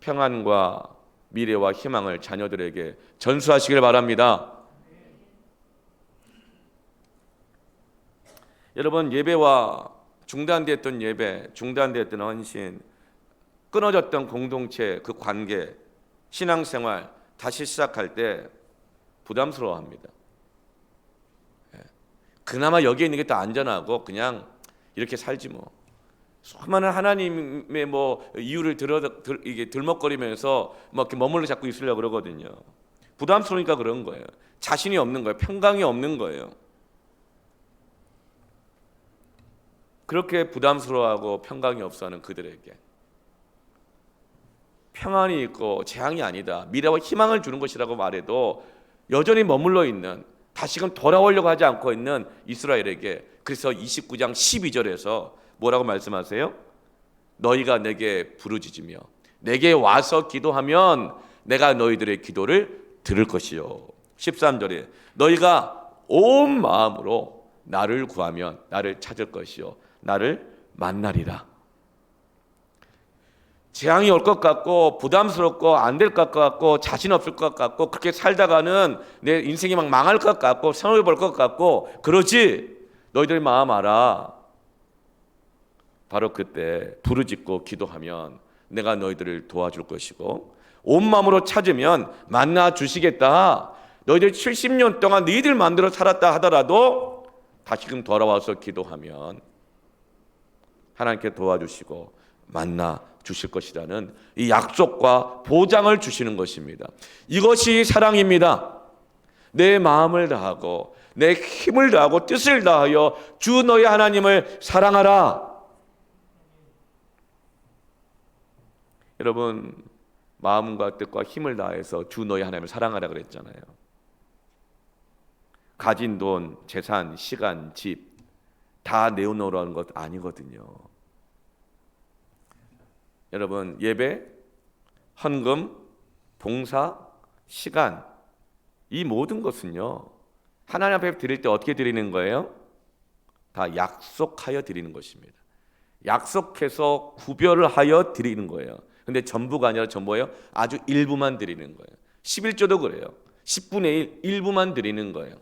평안과 미래와 희망을 자녀들에게 전수하시길 바랍니다. 여러분, 예배와 중단됐던 예배, 중단됐던 헌신, 끊어졌던 공동체 그 관계, 신앙생활 다시 시작할 때 부담스러워합니다. 그나마 여기에 있는 게 더 안전하고 그냥 이렇게 살지 뭐. 수많은 하나님의 뭐 이유를 이게 들먹거리면서 뭐 이렇게 머물러 잡고 있으려고 그러거든요. 부담스러우니까 그런 거예요. 자신이 없는 거예요. 평강이 없는 거예요. 그렇게 부담스러워하고 평강이 없어하는 그들에게 평안이 있고 재앙이 아니다, 미래와 희망을 주는 것이라고 말해도 여전히 머물러 있는, 다시금 돌아오려고 하지 않고 있는 이스라엘에게, 그래서 29장 12절에서 뭐라고 말씀하세요? 너희가 내게 부르짖으며 내게 와서 기도하면 내가 너희들의 기도를 들을 것이요. 13절에 너희가 온 마음으로 나를 구하면 나를 찾을 것이요 나를 만나리라. 재앙이 올 것 같고 부담스럽고 안 될 것 같고 자신 없을 것 같고 그렇게 살다가는 내 인생이 막 망할 것 같고 손해를 볼 것 같고 그러지, 너희들 마음 알아. 바로 그때 부르짖고 기도하면 내가 너희들을 도와줄 것이고 온 마음으로 찾으면 만나 주시겠다. 너희들 70년 동안 너희들 마음대로 살았다 하더라도 다시금 돌아와서 기도하면 하나님께 도와주시고 만나 주실 것이라는 이 약속과 보장을 주시는 것입니다. 이것이 사랑입니다. 내 마음을 다하고 내 힘을 다하고 뜻을 다하여 주 너희 하나님을 사랑하라. 여러분, 마음과 뜻과 힘을 다해서 주 너희 하나님을 사랑하라 그랬잖아요. 가진 돈, 재산, 시간, 집 다 내어놓으라는 것 아니거든요. 여러분, 예배, 헌금, 봉사, 시간, 이 모든 것은요 하나님 앞에 드릴 때 어떻게 드리는 거예요? 다 약속하여 드리는 것입니다. 약속해서 구별을 하여 드리는 거예요. 근데 전부가 아니라 전부예요. 아주 일부만 드리는 거예요. 11조도 그래요. 10분의 1, 일부만 드리는 거예요.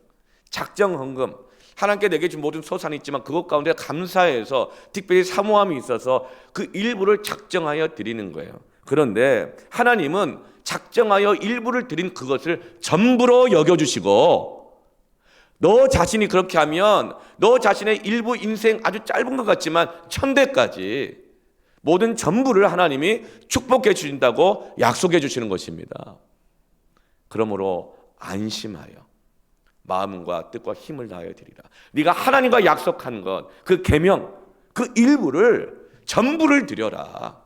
작정 헌금, 하나님께 내게 준 모든 소산이 있지만 그것 가운데 감사해서 특별히 사모함이 있어서 그 일부를 작정하여 드리는 거예요. 그런데 하나님은 작정하여 일부를 드린 그것을 전부로 여겨주시고, 너 자신이 그렇게 하면 너 자신의 일부 인생 아주 짧은 것 같지만 천대까지 모든 전부를 하나님이 축복해 주신다고 약속해 주시는 것입니다. 그러므로 안심하여 마음과 뜻과 힘을 다하여 드리라. 네가 하나님과 약속한 것, 그 계명, 그 일부를 전부를 드려라.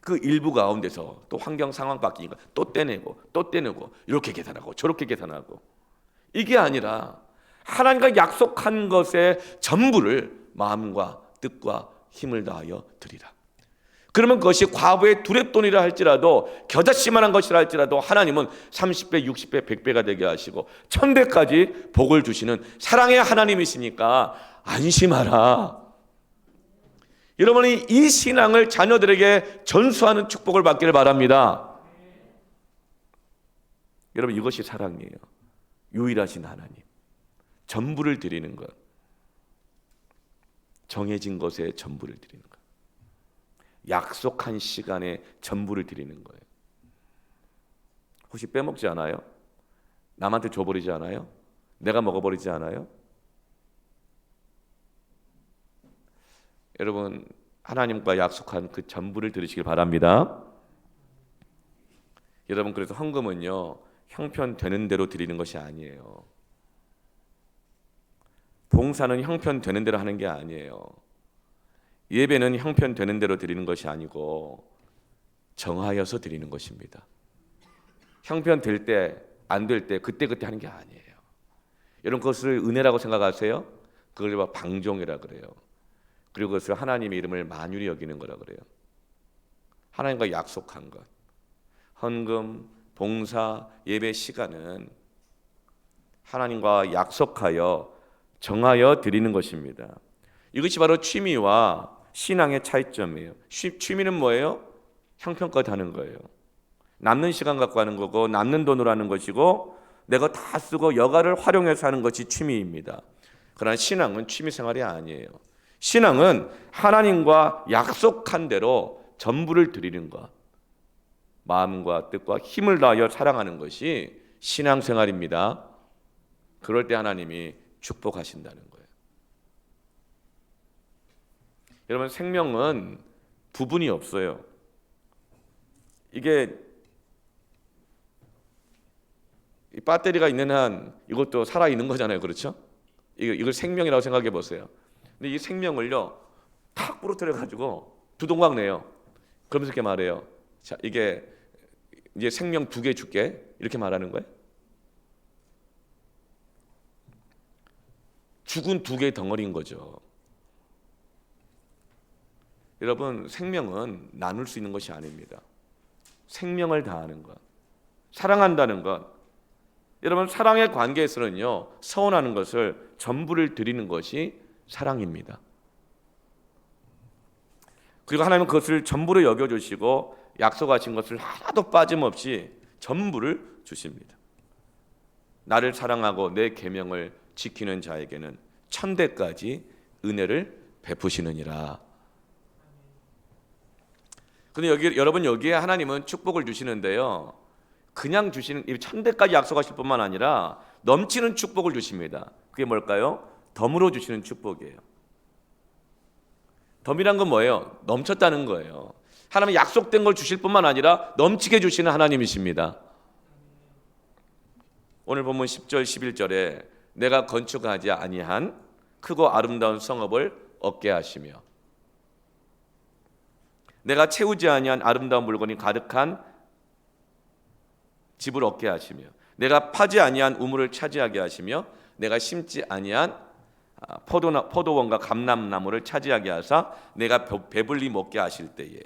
그 일부 가운데서 또 환경 상황 바뀌니까 또 떼내고 이렇게 계산하고 저렇게 계산하고, 이게 아니라 하나님과 약속한 것의 전부를 마음과 뜻과 힘을 다하여 드리라. 그러면 그것이 과부의 두랩돈이라 할지라도, 겨자씨만한 것이라 할지라도 하나님은 30배, 60배, 100배가 되게 하시고 1000배까지 복을 주시는 사랑의 하나님이시니까 안심하라. 여러분이 이 신앙을 자녀들에게 전수하는 축복을 받기를 바랍니다. 여러분, 이것이 사랑이에요. 유일하신 하나님, 전부를 드리는 것, 정해진 것에 전부를 드리는 것, 약속한 시간에 전부를 드리는 거예요. 혹시 빼먹지 않아요? 남한테 줘버리지 않아요? 내가 먹어버리지 않아요? 여러분, 하나님과 약속한 그 전부를 드리시길 바랍니다. 여러분, 그래서 헌금은요, 형편되는 대로 드리는 것이 아니에요. 봉사는 형편되는 대로 하는 게 아니에요. 예배는 형편되는 대로 드리는 것이 아니고 정하여서 드리는 것입니다. 형편될 때, 안 될 때, 그때그때 하는 게 아니에요. 여러분, 그것을 은혜라고 생각하세요? 그걸 방종이라 그래요. 그리고 그것을 하나님의 이름을 만유리 여기는 거라 그래요. 하나님과 약속한 것, 헌금, 봉사, 예배 시간은 하나님과 약속하여 정하여 드리는 것입니다. 이것이 바로 취미와 신앙의 차이점이에요. 취미는 뭐예요? 형편껏 하는 거예요. 남는 시간 갖고 하는 거고, 남는 돈으로 하는 것이고, 내가 다 쓰고 여가를 활용해서 하는 것이 취미입니다. 그러나 신앙은 취미 생활이 아니에요. 신앙은 하나님과 약속한 대로 전부를 드리는 것, 마음과 뜻과 힘을 다하여 사랑하는 것이 신앙생활입니다. 그럴 때 하나님이 축복하신다는 거예요. 여러분, 생명은 부분이 없어요. 이게 배터리가 있는 한 이것도 살아있는 거잖아요. 그렇죠? 이걸 생명이라고 생각해 보세요. 근데 이 생명을요, 탁 부러뜨려가지고 두 동강 내요. 그러면서 이렇게 말해요. 자, 이게 이제 생명 2개 줄게. 이렇게 말하는 거예요. 죽은 2개의 덩어리인 거죠. 여러분, 생명은 나눌 수 있는 것이 아닙니다. 생명을 다하는 것, 사랑한다는 것. 여러분, 사랑의 관계에서는요, 서운하는 것을 전부를 드리는 것이 사랑입니다. 그리고 하나님은 그것을 전부로 여겨주시고 약속하신 것을 하나도 빠짐없이 전부를 주십니다. 나를 사랑하고 내 계명을 지키는 자에게는 1000배까지 은혜를 베푸시느니라. 근데 여러분, 여기에 하나님은 축복을 주시는데요, 그냥 주시는, 1000배까지 약속하실 뿐만 아니라 넘치는 축복을 주십니다. 그게 뭘까요? 덤으로 주시는 축복이에요. 덤이란 건 뭐예요? 넘쳤다는 거예요. 하나님은 약속된 걸 주실 뿐만 아니라 넘치게 주시는 하나님이십니다. 오늘 본문 10절 11절에 내가 건축하지 아니한 크고 아름다운 성읍을 얻게 하시며, 내가 채우지 아니한 아름다운 물건이 가득한 집을 얻게 하시며, 내가 파지 아니한 우물을 차지하게 하시며, 내가 심지 아니한 포도원과 감람나무를 차지하게 하사 내가 배불리 먹게 하실 때에,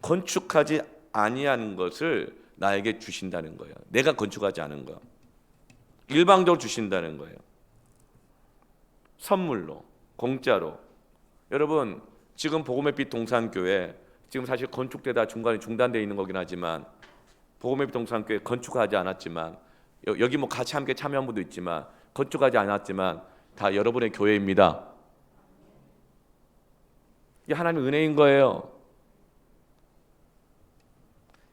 건축하지 아니한 것을 나에게 주신다는 거예요. 내가 건축하지 않은 거 일방적으로 주신다는 거예요. 선물로, 공짜로. 여러분, 지금 복음의 빛 동산교회 지금 사실 건축되다 중간에 중단되어 있는 거긴 하지만, 복음의 빛 동산교회 건축하지 않았지만, 여기 뭐 같이 함께 참여한 분도 있지만 건축하지 않았지만 다 여러분의 교회입니다. 이게 하나님의 은혜인 거예요.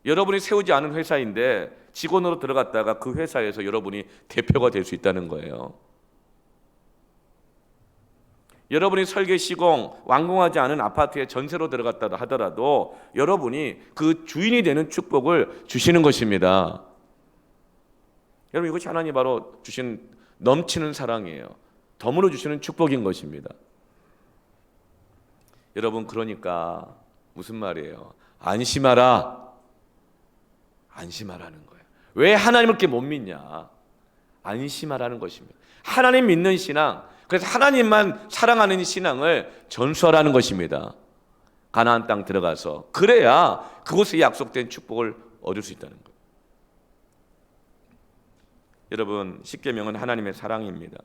여러분이 세우지 않은 회사인데 직원으로 들어갔다가 그 회사에서 여러분이 대표가 될 수 있다는 거예요. 여러분이 설계 시공 완공하지 않은 아파트에 전세로 들어갔다 하더라도 여러분이 그 주인이 되는 축복을 주시는 것입니다. 여러분, 이것이 하나님 바로 주신 넘치는 사랑이에요. 덤으로 주시는 축복인 것입니다. 여러분, 그러니까 무슨 말이에요? 안심하라. 안심하라는 거예요. 왜 하나님을 그렇게 못 믿냐? 안심하라는 것입니다. 하나님 믿는 신앙, 그래서 하나님만 사랑하는 신앙을 전수하라는 것입니다. 가나안 땅 들어가서 그래야 그곳에 약속된 축복을 얻을 수 있다는 거예요. 여러분, 십계명은 하나님의 사랑입니다.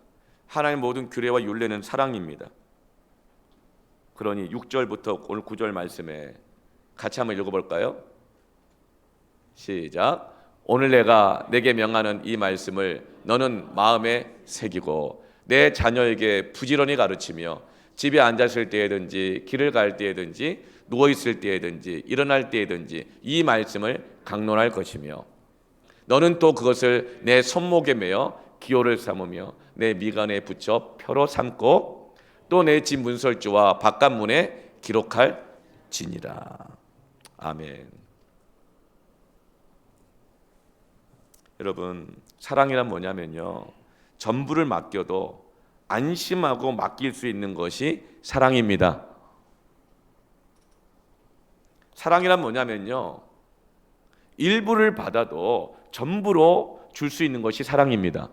하나님 모든 규례와 율례는 사랑입니다. 그러니 6절부터 오늘 9절 말씀에 같이 한번 읽어볼까요? 시작. 오늘 내가 내게 명하는 이 말씀을 너는 마음에 새기고 내 자녀에게 부지런히 가르치며 집에 앉았을 때에든지 길을 갈 때에든지 누워있을 때에든지 일어날 때에든지 이 말씀을 강론할 것이며 너는 또 그것을 내 손목에 매어 기호를 삼으며 내 미간에 붙여 표로 삼고 또 내 집 문설주와 바깥문에 기록할 지니라. 아멘. 여러분, 사랑이란 뭐냐면요, 전부를 맡겨도 안심하고 맡길 수 있는 것이 사랑입니다. 사랑이란 뭐냐면요, 일부를 받아도 전부로 줄 수 있는 것이 사랑입니다.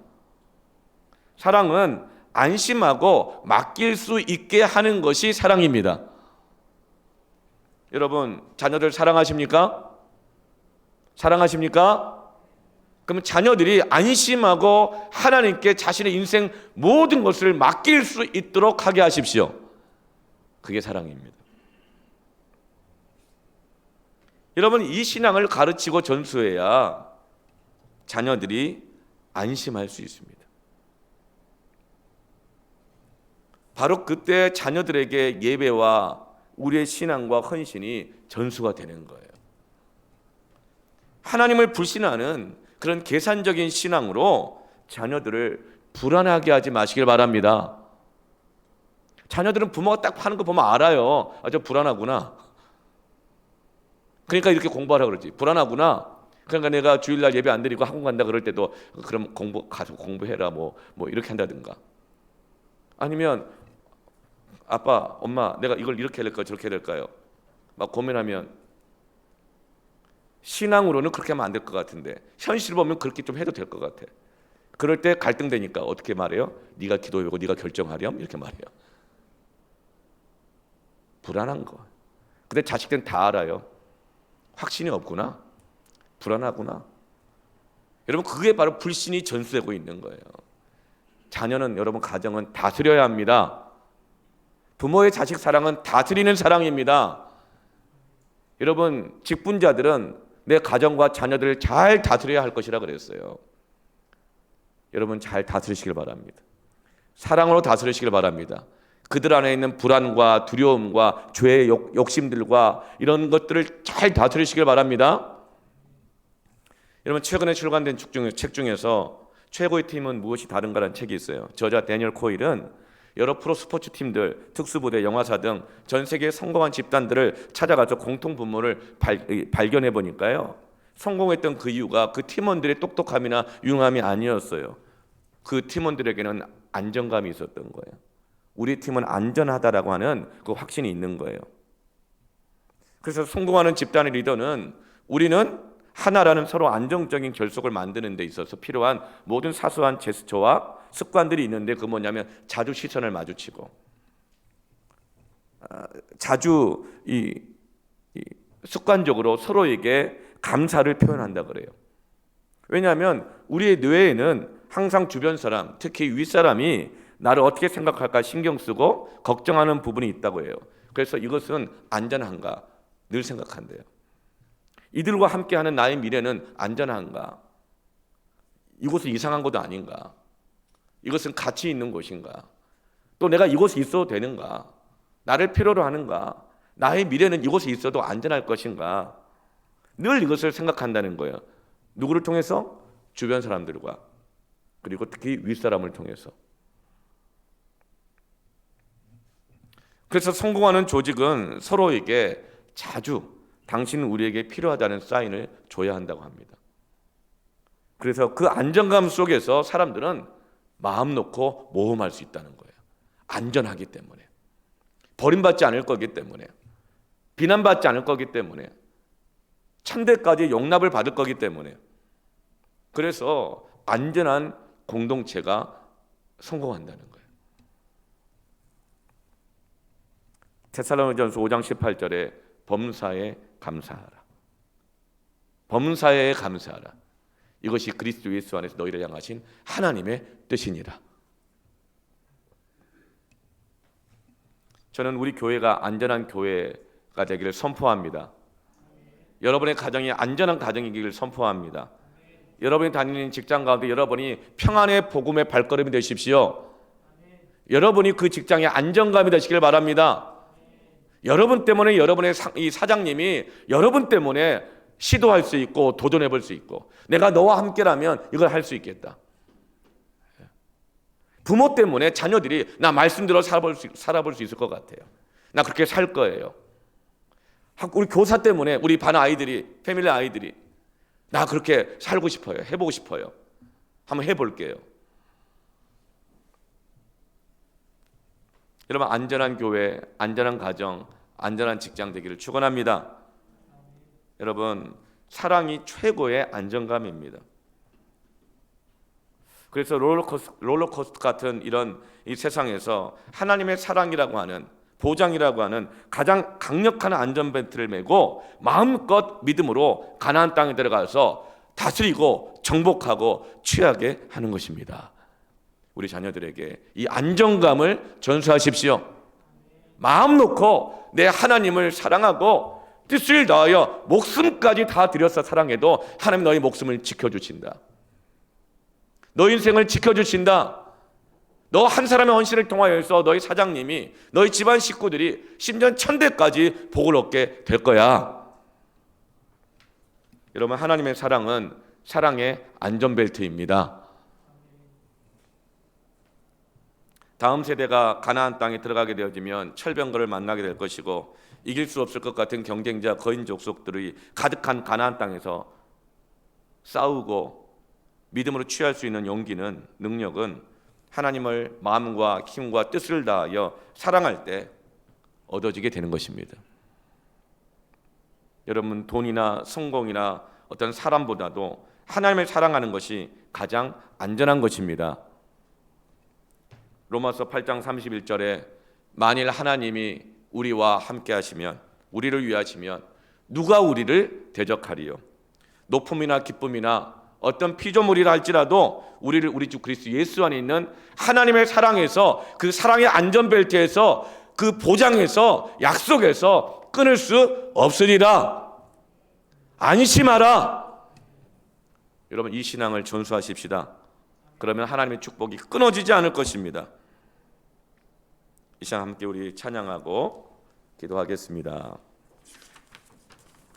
사랑은 안심하고 맡길 수 있게 하는 것이 사랑입니다. 여러분, 자녀들 사랑하십니까? 사랑하십니까? 그러면 자녀들이 안심하고 하나님께 자신의 인생 모든 것을 맡길 수 있도록 하게 하십시오. 그게 사랑입니다. 여러분, 이 신앙을 가르치고 전수해야 자녀들이 안심할 수 있습니다. 바로 그때 자녀들에게 예배와 우리의 신앙과 헌신이 전수가 되는 거예요. 하나님을 불신하는 그런 계산적인 신앙으로 자녀들을 불안하게 하지 마시길 바랍니다. 자녀들은 부모가 딱 하는 거 보면 알아요. 아, 저 불안하구나. 그러니까 이렇게 공부하라고 그러지. 불안하구나. 그러니까 내가 주일날 예배 안 드리고 학원 간다 그럴 때도 그럼 가서 공부해라 뭐 이렇게 한다든가. 아니면 아빠, 엄마, 내가 이걸 이렇게 해야 될까요? 저렇게 해야 될까요? 막 고민하면 신앙으로는 그렇게 하면 안 될 것 같은데 현실 보면 그렇게 좀 해도 될 것 같아. 그럴 때 갈등되니까 어떻게 말해요? 네가 기도해보고 네가 결정하렴? 이렇게 말해요. 불안한 거. 근데 자식들은 다 알아요. 확신이 없구나. 불안하구나. 여러분, 그게 바로 불신이 전수되고 있는 거예요. 자녀는, 여러분, 가정은 다스려야 합니다. 부모의 자식 사랑은 다스리는 사랑입니다. 여러분, 직분자들은 내 가정과 자녀들을 잘 다스려야 할 것이라 그랬어요. 여러분, 잘 다스리시길 바랍니다. 사랑으로 다스리시길 바랍니다. 그들 안에 있는 불안과 두려움과 죄의 욕심들과 이런 것들을 잘 다스리시길 바랍니다. 여러분, 최근에 출간된 책 중에서 최고의 팀은 무엇이 다른가라는 책이 있어요. 저자 데니얼 코일은 여러 프로 스포츠 팀들, 특수부대, 영화사 등 전 세계의 성공한 집단들을 찾아가서 공통 분모를 발견해 보니까요, 성공했던 그 이유가 그 팀원들의 똑똑함이나 융함이 아니었어요. 그 팀원들에게는 안정감이 있었던 거예요. 우리 팀은 안전하다라고 하는 그 확신이 있는 거예요. 그래서 성공하는 집단의 리더는 우리는 하나라는 서로 안정적인 결속을 만드는 데 있어서 필요한 모든 사소한 제스처와 습관들이 있는데, 그 뭐냐면 자주 시선을 마주치고 자주 습관적으로 서로에게 감사를 표현한다 그래요. 왜냐하면 우리의 뇌에는 항상 주변 사람, 특히 윗사람이 나를 어떻게 생각할까 신경 쓰고 걱정하는 부분이 있다고 해요. 그래서 이것은 안전한가 늘 생각한대요. 이들과 함께하는 나의 미래는 안전한가? 이곳은 이상한 곳도 아닌가? 이것은 가치 있는 곳인가? 또 내가 이곳에 있어도 되는가? 나를 필요로 하는가? 나의 미래는 이곳에 있어도 안전할 것인가? 늘 이것을 생각한다는 거예요. 누구를 통해서? 주변 사람들과, 그리고 특히 윗사람을 통해서. 그래서 성공하는 조직은 서로에게 자주 당신은 우리에게 필요하다는 사인을 줘야 한다고 합니다. 그래서 그 안정감 속에서 사람들은 마음 놓고 모험할 수 있다는 거예요. 안전하기 때문에. 버림받지 않을 거기 때문에, 비난받지 않을 거기 때문에, 천대까지 용납을 받을 거기 때문에, 그래서 안전한 공동체가 성공한다는 거예요. 데살로니가전서 5장 18절에 범사에 감사하라. 범사에 감사하라. 이것이 그리스도 예수 안에서 너희를 향하신 하나님의 뜻이니라. 저는 우리 교회가 안전한 교회가 되기를 선포합니다. 여러분의 가정이 안전한 가정이기를 선포합니다. 여러분이 다니는 직장 가운데 여러분이 평안의 복음의 발걸음이 되십시오. 여러분이 그 직장의 안정감이 되시길 바랍니다. 여러분 때문에 여러분의 이 사장님이 여러분 때문에 시도할 수 있고 도전해 볼 수 있고, 내가 너와 함께라면 이걸 할 수 있겠다. 부모 때문에 자녀들이 나 말씀대로 살아볼 수 있을 것 같아요. 나 그렇게 살 거예요. 우리 교사 때문에 우리 반 아이들이, 패밀리 아이들이 나 그렇게 살고 싶어요. 해보고 싶어요. 한번 해볼게요. 여러분, 안전한 교회, 안전한 가정, 안전한 직장 되기를 축원합니다. 여러분, 사랑이 최고의 안정감입니다. 그래서 롤러코스터 같은 이런 이 세상에서 하나님의 사랑이라고 하는, 보장이라고 하는 가장 강력한 안전벨트를 메고 마음껏 믿음으로 가나안 땅에 들어가서 다스리고 정복하고 취하게 하는 것입니다. 우리 자녀들에게 이 안정감을 전수하십시오. 마음 놓고 내 하나님을 사랑하고 뜻을 다하여 목숨까지 다 들여서 사랑해도 하나님 너희 목숨을 지켜주신다. 너 인생을 지켜주신다. 너 한 사람의 헌신을 통하여서 너희 사장님이, 너희 집안 식구들이 심지어 천대까지 복을 얻게 될 거야. 여러분, 하나님의 사랑은 사랑의 안전벨트입니다. 다음 세대가 가나안 땅에 들어가게 되어지면 철병거를 만나게 될 것이고, 이길 수 없을 것 같은 경쟁자 거인 족속들이 가득한 가나안 땅에서 싸우고 믿음으로 취할 수 있는 용기는, 능력은 하나님을 마음과 힘과 뜻을 다하여 사랑할 때 얻어지게 되는 것입니다. 여러분, 돈이나 성공이나 어떤 사람보다도 하나님을 사랑하는 것이 가장 안전한 것입니다. 로마서 8장 31절에 만일 하나님이 우리와 함께 하시면, 우리를 위하시면 누가 우리를 대적하리요? 높음이나 기쁨이나 어떤 피조물이라 할지라도 우리 주 그리스도 예수 안에 있는 하나님의 사랑에서, 그 사랑의 안전벨트에서, 그 보장에서, 약속에서 끊을 수 없으리라. 안심하라. 여러분, 이 신앙을 전수하십시다. 그러면 하나님의 축복이 끊어지지 않을 것입니다. 이 시간 함께 우리 찬양하고 기도하겠습니다.